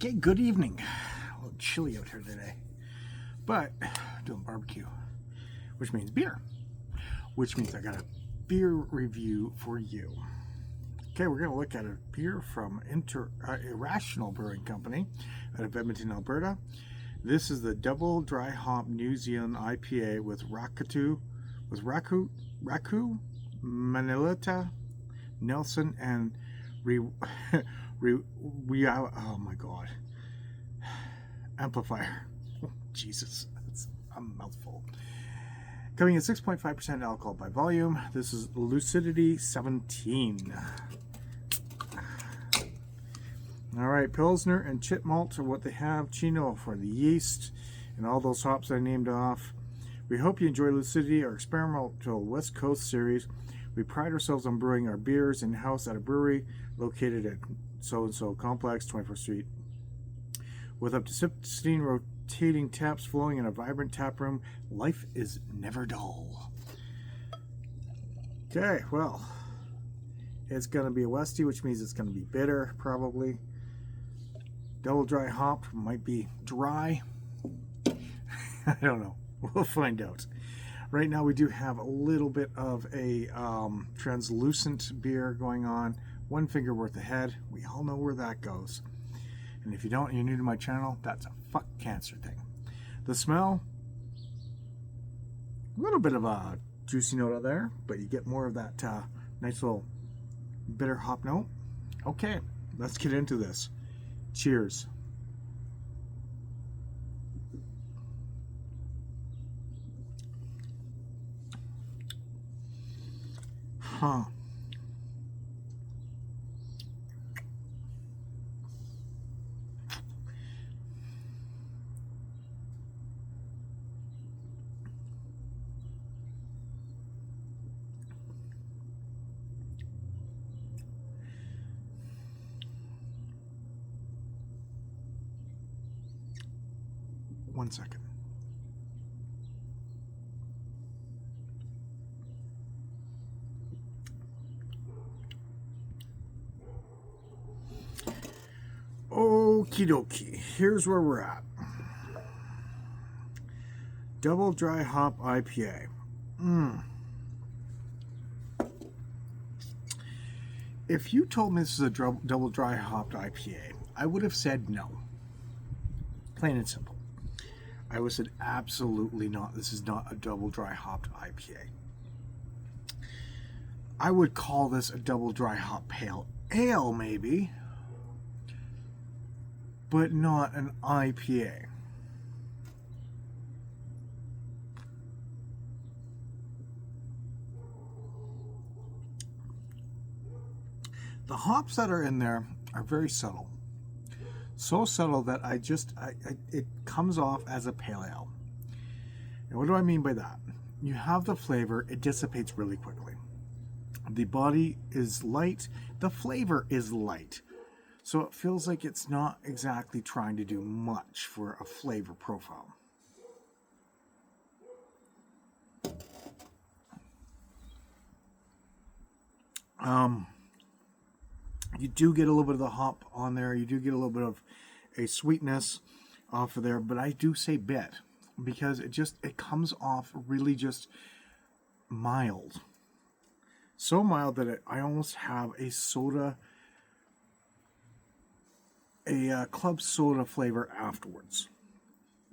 Okay, good evening. A little chilly out here today, but doing barbecue, which means beer, which means I got a beer review for you. Okay, we're going to look at a beer from Irrational Brewing Company out of Edmonton, Alberta. This is the Double Dry Hop New Zealand IPA with Raku, Manilita, Nelson, and oh my god, Amplifier. Jesus, that's a mouthful. Coming at 6.5% alcohol by volume. This is Lucitity 17. All right, Pilsner and chit malt are what they have. Chino for the yeast and all those hops I named off. We hope you enjoy Lucitity, our experimental West Coast series. We pride ourselves on brewing our beers in-house at a brewery located at so-and-so complex, 24th Street. With up to 16 rotating taps flowing in a vibrant tap room, life is never dull. Okay, well, it's going to be a Westie, which means it's going to be bitter, probably. Double dry hop, might be dry. I don't know. We'll find out. Right now we do have a little bit of a translucent beer going on. One finger worth ahead. We all know where that goes. And if you don't, you're new to my channel, that's a fuck cancer thing. The smell, a little bit of a juicy note out there, but you get more of that nice little bitter hop note. Okay, let's get into this. Cheers. Huh. One second. Okie dokie, here's where we're at. Double dry hop IPA. If you told me this is a double dry hopped IPA, I would have said no. Plain and simple. I would have said absolutely not. This is not a double dry hopped IPA. I would call this a double dry hop pale ale, maybe, but not an IPA. The hops that are in there are very subtle. So subtle that it comes off as a pale ale. And what do I mean by that? You have the flavor, it dissipates really quickly. The body is light, the flavor is light. So it feels like it's not exactly trying to do much for a flavor profile. You do get a little bit of the hop on there. You do get a little bit of a sweetness off of there, but I do say bit because it comes off really just mild. So mild that I almost have a soda, a club soda flavor afterwards.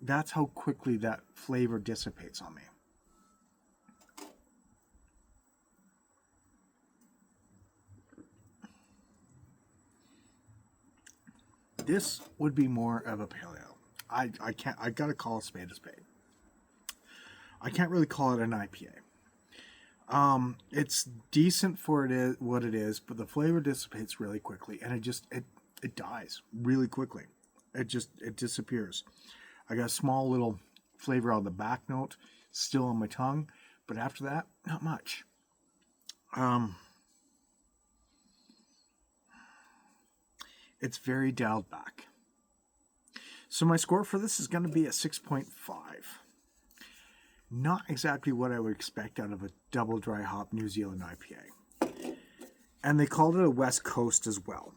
That's how quickly that flavor dissipates on me. This would be more of a pale ale. I gotta call a spade a spade. I can't really call it an IPA. It's decent for what it is, but the flavor dissipates really quickly, and it dies really quickly. It disappears. I got a small little flavor on the back note still on my tongue, but after that, not much. It's very dialed back. So my score for this is going to be a 6.5. Not exactly what I would expect out of a double dry hop New Zealand IPA. And they called it a West Coast as well.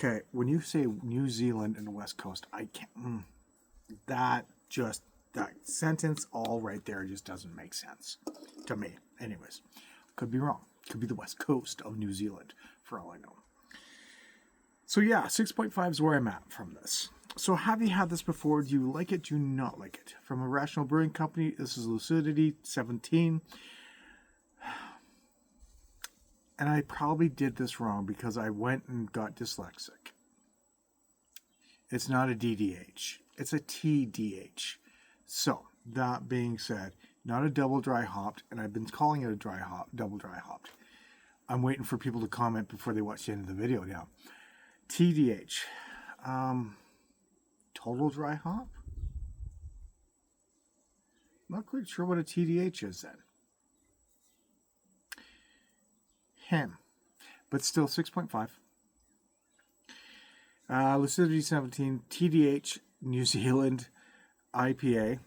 Okay, when you say New Zealand and the West Coast, I can't. That sentence all right there just doesn't make sense to me. Anyways, could be wrong. Could be the West Coast of New Zealand, for all I know. So yeah, 6.5 is where I'm at from this. So have you had this before? Do you like it? Do you not like it? From Irrational Brewing Company, this is Lucitity 17. And I probably did this wrong because I went and got dyslexic. It's not a DDH. It's a TDH. So, that being said, not a double dry hopped, and I've been calling it a double dry hopped. I'm waiting for people to comment before they watch the end of the video now. TDH. Total dry hop? Not quite sure what a TDH is then. But still 6.5. Lucidity 17, TDH, New Zealand IPA,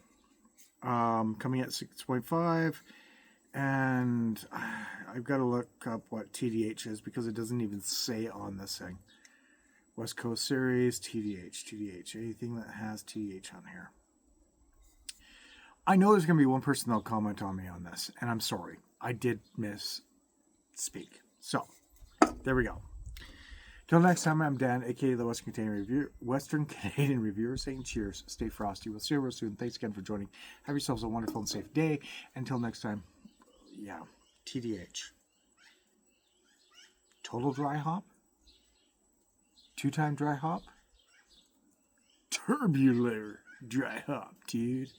coming at 6.5. And I've got to look up what TDH is because it doesn't even say on this thing. West Coast Series, TDH, anything that has TDH on here. I know there's going to be one person that'll comment on me on this, and I'm sorry. I did misspeak. So, there we go. Till next time, I'm Dan, aka the Western Canadian Reviewer, saying cheers, stay frosty. We'll see you real soon. Thanks again for joining. Have yourselves a wonderful and safe day. Until next time, yeah, TDH. Total dry hop? 2-time dry hop? Turbular dry hop, dude.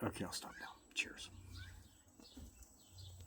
Okay, I'll stop now. Cheers.